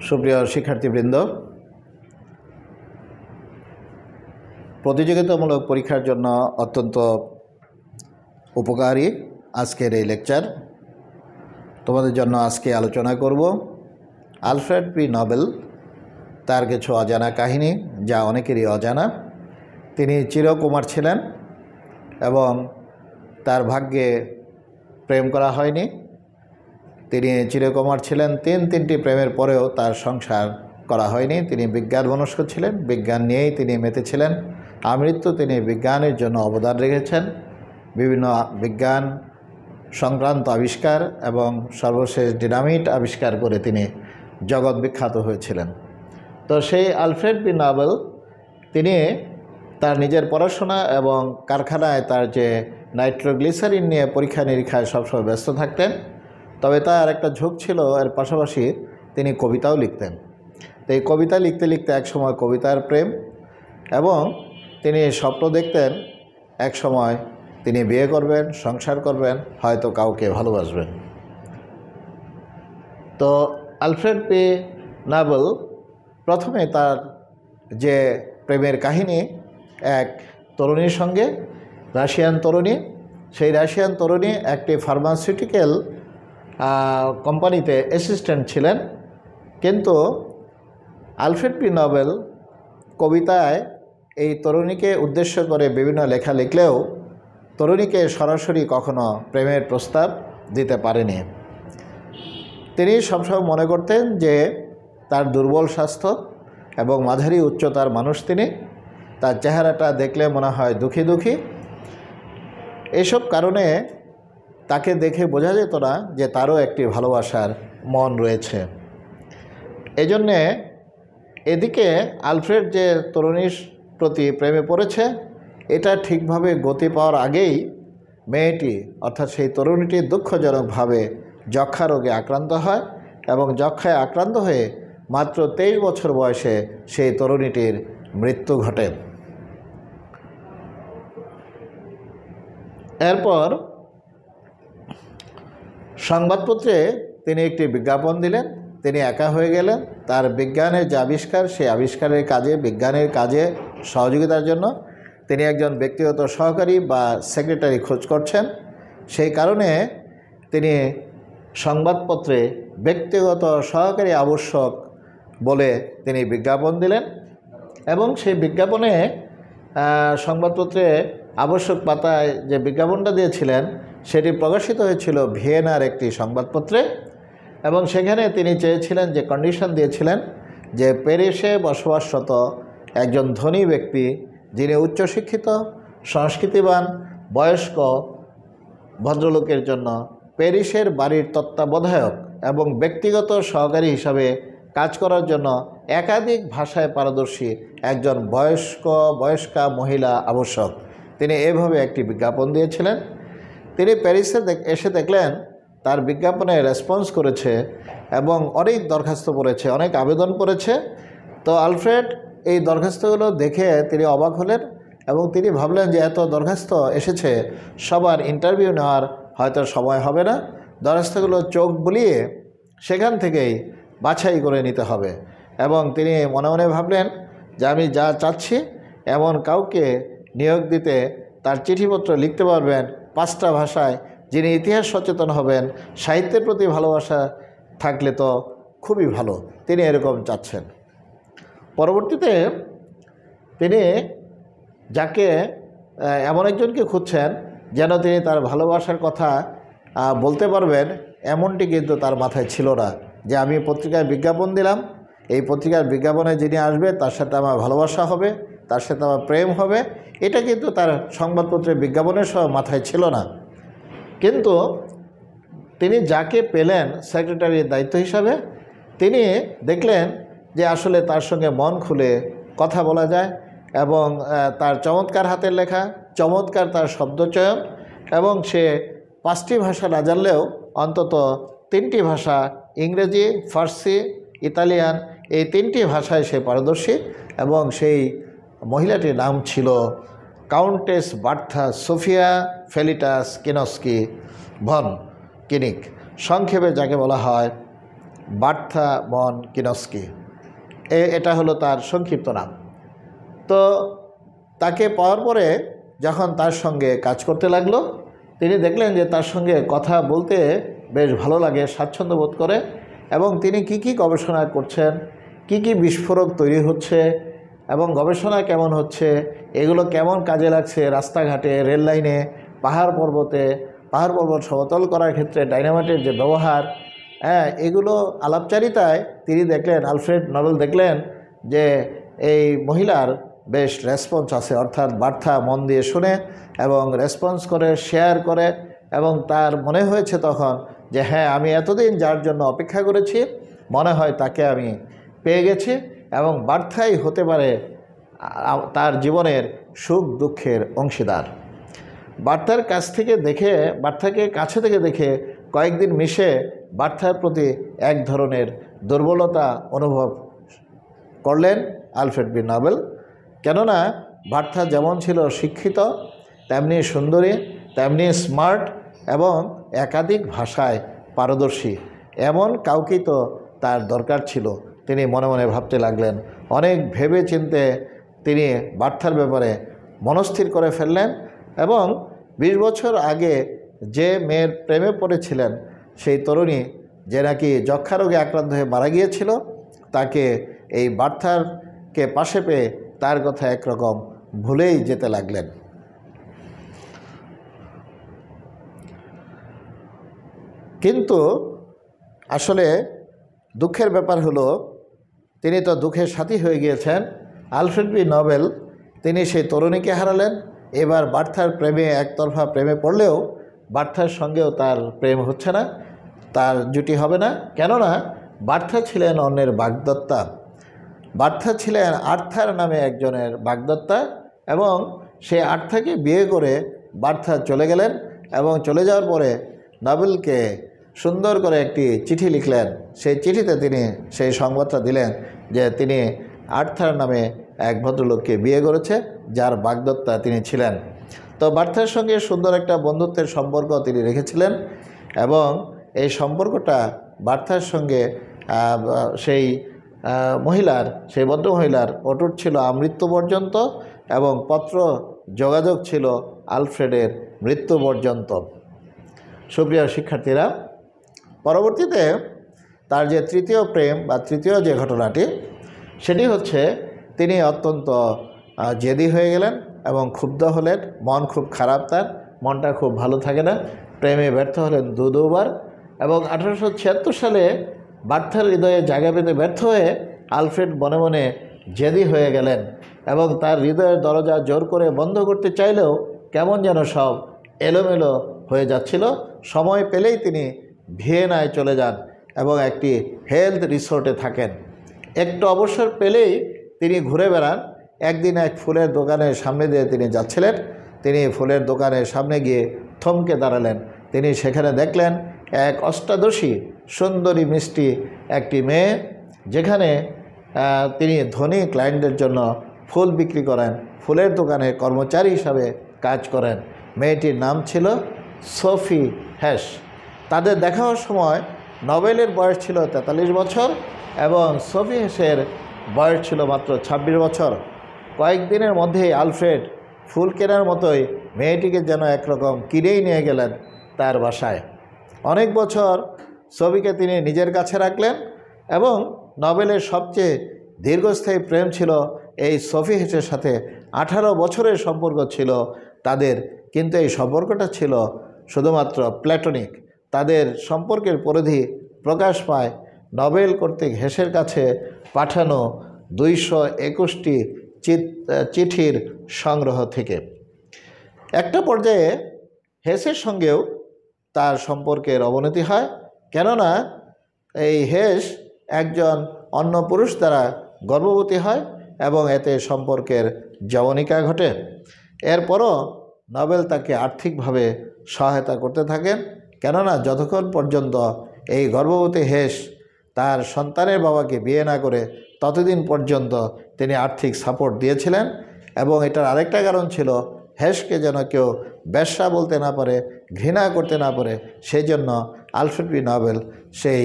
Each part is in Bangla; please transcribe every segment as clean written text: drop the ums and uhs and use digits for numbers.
সুপ্রিয় শিক্ষার্থীবৃন্দ, প্রতিযোগিতামূলক পরীক্ষার জন্য অত্যন্ত উপকারী আজকের এই লেকচার। তোমাদের জন্য আজকে আলোচনা করব আলফ্রেড পি নোবেল, তার কিছু অজানা কাহিনী যা অনেকেরই অজানা। তিনি চিরকুমার ছিলেন এবং তার ভাগ্যে প্রেম করা হয়নি। তিনি চিরকুমার ছিলেন, তিনটি প্রেমের পরেও তার সংসার করা হয়নি। তিনি বিজ্ঞান মনস্ক ছিলেন, বিজ্ঞান নিয়েই তিনি মেতেছিলেন। আমৃত্যু তিনি বিজ্ঞানের জন্য অবদান রেখেছেন, বিভিন্ন বিজ্ঞান সংক্রান্ত আবিষ্কার এবং সর্বশেষ ডিনামিট আবিষ্কার করে তিনি জগৎ বিখ্যাত হয়েছিলেন। তো সেই আলফ্রেড পি নোবেল তিনি তার নিজের পড়াশোনা এবং কারখানায় তার যে নাইট্রোগ্লিসারিন নিয়ে পরীক্ষা নিরীক্ষায় সবসময় ব্যস্ত থাকতেন। তবে তার একটা ঝোঁক ছিল, এর পাশাপাশি তিনি কবিতাও লিখতেন। তো এই কবিতা লিখতে লিখতে একসময় কবিতার প্রেম, এবং তিনি স্বপ্ন দেখতেন এক সময় তিনি বিয়ে করবেন, সংসার করবেন, হয়তো কাউকে ভালোবাসবেন। তো আলফ্রেড পি নোবেল প্রথমে তার যে প্রেমের কাহিনী এক তরুণীর সঙ্গে, রাশিয়ান তরুণী, সেই রাশিয়ান তরুণী একটি ফার্মাসিউটিক্যাল কোম্পানিতে অ্যাসিস্ট্যান্ট ছিলেন। কিন্তু আলফ্রেড পি নোবেল কবিতায় এই তরুণীকে উদ্দেশ্য করে বিভিন্ন লেখা লিখলেও তরুণীকে সরাসরি কখনো প্রেমের প্রস্তাব দিতে পারেনি। তিনি সবসময় মনে করতেন যে তার দুর্বল স্বাস্থ্য এবং মাঝারি উচ্চতার মানুষ তিনি, তার চেহারাটা দেখলে মনে হয় দুঃখী দুঃখী। এইসব কারণে তাকে দেখে বোঝা যেত না যে তারও একটি ভালোবাসার মন রয়েছে। এজন্যে এদিকে আলফ্রেড যে তরুণীর প্রতি প্রেমে পড়েছে, এটা ঠিকভাবে গতি পাওয়ার আগেই মেয়েটি অর্থাৎ সেই তরুণীটি দুঃখজনকভাবে যক্ষা রোগে আক্রান্ত হয় এবং যক্ষায় আক্রান্ত হয়ে মাত্র 23 বছর বয়সে সেই তরুণীটির মৃত্যু ঘটে। এরপর সংবাদপত্রে তিনি একটি বিজ্ঞাপন দিলেন। তিনি একা হয়ে গেলেন। তার বিজ্ঞানের যে আবিষ্কার, সেই আবিষ্কারের কাজে, বিজ্ঞানের কাজে সহযোগিতার জন্য তিনি একজন ব্যক্তিগত সহকারী বা সেক্রেটারি খোঁজ করছেন। সেই কারণে তিনি সংবাদপত্রে ব্যক্তিগত সহকারী আবশ্যক বলে তিনি বিজ্ঞাপন দিলেন, এবং সেই বিজ্ঞাপনে সংবাদপত্রে আবশ্যক পাতায় যে বিজ্ঞাপনটা দিয়েছিলেন সেটি প্রকাশিত হয়েছিল ভিয়েনার একটি সংবাদপত্রে। এবং সেখানে তিনি চেয়েছিলেন, যে কন্ডিশন দিয়েছিলেন, যে প্যারিসে বসবাসরত একজন ধনী ব্যক্তি যিনি উচ্চশিক্ষিত, সংস্কৃতিবান, বয়স্ক ভদ্রলোকের জন্য প্যারিসের বাড়ির তত্ত্বাবধায়ক এবং ব্যক্তিগত সহকারী হিসাবে কাজ করার জন্য একাধিক ভাষায় পারদর্শী একজন বয়স্কা মহিলা আবশ্যক। তিনি এভাবে একটি বিজ্ঞাপন দিয়েছিলেন। তিনি প্যারিসে এসে দেখলেন তার বিজ্ঞাপনে রেসপন্স করেছে এবং অনেক দরখাস্ত পড়েছে, অনেক আবেদন পড়েছে। তো আলফ্রেড এই দরখাস্তগুলো দেখে তিনি অবাক হলেন এবং তিনি ভাবলেন যে এত দরখাস্ত এসেছে, সবার ইন্টারভিউ নেওয়ার হয়তো সময় হবে না, দরখাস্তগুলো চোখ বুলিয়ে সেখান থেকেই বাছাই করে নিতে হবে। এবং তিনি মনে মনে ভাবলেন যে আমি যা চাচ্ছি এমন কাউকে নিয়োগ দিতে, তার চিঠিপত্র লিখতে পারবেন 5টা ভাষায়, যিনি ইতিহাস সচেতন হবেন, সাহিত্যের প্রতি ভালোবাসা থাকলে তো খুবই ভালো, তিনি এরকম চাচ্ছেন। পরবর্তীতে তিনি যাকে এমন একজনকে খুঁজছেন যেন তিনি তার ভালোবাসার কথা বলতে পারবেন, এমনটি কিন্তু তার মাথায় ছিল না। যে আমি পত্রিকায় বিজ্ঞাপন দিলাম, এই পত্রিকার বিজ্ঞাপনে যিনি আসবে তার সাথে আমার ভালোবাসা হবে, তার সাথে আমার প্রেম হবে, এটা কিন্তু তার সংবাদপত্রের বিজ্ঞাপনের সহ মাথায় ছিল না। কিন্তু তিনি যাকে পেলেন সেক্রেটারির দায়িত্ব হিসাবে, তিনি দেখলেন যে আসলে তার সঙ্গে মন খুলে কথা বলা যায়, এবং তার চমৎকার হাতের লেখা, চমৎকার তার শব্দচয়ন, এবং সে 5টি ভাষা না জানলেও অন্তত 3টি ভাষা, ইংরেজি, ফার্সি, ইতালিয়ান, এই 3টি ভাষায় সে পারদর্শী। এবং সেই মহিলাটির নাম ছিল কাউন্টেস বার্থা সোফিয়া ফেলিটাস কিনস্কি ভন কিনিক, সংক্ষেপে যাকে বলা হয় বার্থা বন কিনস্কি, এটা হলো তার সংক্ষিপ্ত নাম। তো তাকে পাওয়ার পরে যখন তার সঙ্গে কাজ করতে লাগলো, তিনি দেখলেন যে তার সঙ্গে কথা বলতে বেশ ভালো লাগে, স্বাচ্ছন্দ্য বোধ করে, এবং তিনি কি গবেষণা করছেন, কি বিস্ফোরক তৈরি হচ্ছে এবং গবেষণা কেমন হচ্ছে, এগুলো কেমন কাজে লাগছে রাস্তাঘাটে, রেল লাইনে, পাহাড় পর্বত সমতল করার ক্ষেত্রে ডাইনামাইটের যে ব্যবহার, এগুলো আলাপচারিতায় তিনি দেখলেন, আলফ্রেড নোবেল দেখলেন যে এই মহিলার বেশ রেসপন্স আছে, অর্থাৎ বার্তা মন দিয়ে শুনে এবং রেসপন্স করে, শেয়ার করে, এবং তার মনে হয়েছে তখন যে হ্যাঁ, আমি এতদিন যার জন্য অপেক্ষা করেছি মনে হয় তাকে আমি পেয়ে গেছি, এবং বার্তাই হতে পারে তার জীবনের সুখ দুঃখের অংশীদার। বার্তার বার্তাকে কাছে থেকে দেখে কয়েকদিন মিশে বার্তার প্রতি এক ধরনের দুর্বলতা অনুভব করলেন আলফ্রেড বি নোবেল। কেননা বার্তা যেমন ছিল শিক্ষিত, তেমনি সুন্দরী, তেমনি স্মার্ট এবং একাধিক ভাষায় পারদর্শী, এমন কাউকেই তো তার দরকার ছিল। তিনি মনে মনে ভাবতে লাগলেন। অনেক ভেবে চিন্তে তিনি বার্তার ব্যাপারে মনস্থির করে ফেললেন, এবং 20 বছর আগে যে মেয়ের প্রেমে পড়েছিলেন, সেই তরুণী যে নাকি যক্ষা রোগে আক্রান্ত হয়ে মারা গিয়েছিল, তাকে এই বার্তাকে পাশে পেয়ে তার কথা একরকম ভুলেই যেতে লাগলেন। কিন্তু আসলে দুঃখের ব্যাপার হলো, তিনি তো দুঃখের সাথী হয়ে গিয়েছেন। আলফ্রেড বি নোবেল তিনি সেই তরুণীকে হারালেন। এবার বার্তার প্রেমে, একতরফা প্রেমে পড়লেও বার্তার সঙ্গেও তার প্রেম হচ্ছে না, তার জুটি হবে না। কেননা বার্তা ছিলেন অন্যের বাগদত্তা। বার্তা ছিলেন আর্থার নামে একজনের বাগদত্তা, এবং সেই আর্থাকে বিয়ে করে বার্তা চলে গেলেন, এবং চলে যাওয়ার পরে নোবেলকে সুন্দর করে একটি চিঠি লিখলেন। সেই চিঠিতে তিনি সেই সংবাদটা দিলেন যে তিনি আর্থার নামে এক ভদ্রলোককে বিয়ে করেছে, যার বাগদত্তা তিনি ছিলেন। তো বার্তার সঙ্গে সুন্দর একটা বন্ধুত্বের সম্পর্ক তিনি রেখেছিলেন, এবং এই সম্পর্কটা বার্তার সঙ্গে সেই ভদ্র মহিলার অটুট ছিল আমৃত্যু পর্যন্ত, এবং পত্র যোগাযোগ ছিল আলফ্রেডের মৃত্যু পর্যন্ত। সুপ্রিয় শিক্ষার্থীরা, পরবর্তীতে তার যে তৃতীয় প্রেম বা তৃতীয় যে ঘটনাটি, সেটি হচ্ছে তিনি অত্যন্ত জেদি হয়ে গেলেন এবং ক্ষুব্ধ হলেন। মন খুব খারাপ, তার মনটা খুব ভালো থাকে না, প্রেমে ব্যর্থ হলেন দুবার, এবং 1876 সালে বার্তার হৃদয়ে জায়গা পেতে ব্যর্থ হয়ে আলফ্রেড মনে মনে জেদি হয়ে গেলেন, এবং তার হৃদয়ের দরজা জোর করে বন্ধ করতে চাইলেও কেমন যেন সব এলোমেলো হয়ে যাচ্ছিল। সময় পেলেই তিনি ভিয়েনায় চলে যান এবং একটি হেলথ রিসোর্টে থাকেন। একটু অবসর পেলেই তিনি ঘুরে বেড়ান। একদিন এক ফুলের দোকানের সামনে দিয়ে তিনি যাচ্ছিলেন। তিনি ফুলের দোকানের সামনে গিয়ে থমকে দাঁড়ালেন। তিনি সেখানে দেখলেন এক অষ্টাদশী সুন্দরী মিষ্টি একটি মেয়ে, যেখানে তিনি ধনী ক্লায়েন্টদের জন্য ফুল বিক্রি করেন, ফুলের দোকানে কর্মচারী হিসাবে কাজ করেন। মেয়েটির নাম ছিল সোফি হেস। তাদের দেখা হওয়ার সময় নোবেলের বয়স ছিল 43 বছর এবং সোফি হেসের বয়স ছিল মাত্র 26 বছর। কয়েকদিনের মধ্যেই আলফ্রেড ফুল কেনার মতোই মেয়েটিকে যেন একরকম কিনেই নিয়ে গেলেন তার বাসায়। অনেক বছর সোফিকে তিনি নিজের কাছে রাখলেন, এবং নোবেলের সবচেয়ে দীর্ঘস্থায়ী প্রেম ছিল এই সোফি হেসের সাথে। 18 বছরের সম্পর্ক ছিল তাদের, কিন্তু এই সম্পর্কটা ছিল শুধুমাত্র প্ল্যাটনিক। তাদের সম্পর্কের পরিধি প্রকাশ পায় নোবেল কর্তৃক হেসের কাছে পাঠানো 221টি চিঠির সংগ্রহ থেকে। একটা পর্যায়ে হেসের সঙ্গেও তার সম্পর্কের অবনতি হয়, কেননা এই হেস একজন অন্য পুরুষ দ্বারা গর্ভবতী হয় এবং এতে সম্পর্কের যবনিকা ঘটে। এরপরও নোবেল তাকে আর্থিকভাবে সহায়তা করতে থাকেন, কেননা যতক্ষণ পর্যন্ত এই গর্ভবতী হেস তার সন্তানের বাবাকে বিয়ে না করে ততদিন পর্যন্ত তিনি আর্থিক সাপোর্ট দিয়েছিলেন। এবং এটার আরেকটা কারণ ছিল হেসকে যেন কেউ বেশ্যা বলতে না পারে, ঘৃণা করতে না পারে, সেই জন্য আলফ্রেড বি নোবেল সেই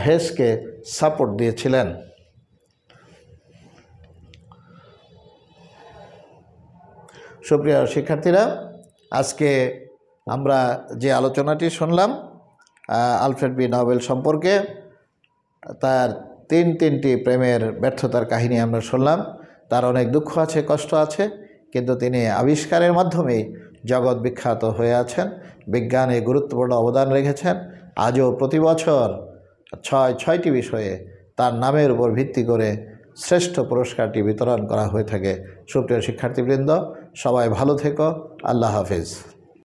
হেসকে সাপোর্ট দিয়েছিলেন। সুপ্রিয় শিক্ষার্থীরা, আজকে আমরা যে আলোচনাটি শুনলাম আলফ্রেড বি নোবেল সম্পর্কে, তার তিনটি প্রেমের ব্যর্থতার কাহিনী আমরা শুনলাম। তার অনেক দুঃখ আছে, কষ্ট আছে, কিন্তু তিনি আবিষ্কারের মাধ্যমেই জগৎ বিখ্যাত হয়ে আছেন, বিজ্ঞানে গুরুত্বপূর্ণ অবদান রেখেছেন। আজও প্রতি বছর ছয়টি বিষয়ে তার নামের উপর ভিত্তি করে শ্রেষ্ঠ পুরস্কারটি বিতরণ করা হয়ে থাকে। সুপ্রিয় শিক্ষার্থীবৃন্দ, সবাই ভালো থেকো। আল্লাহ হাফেজ।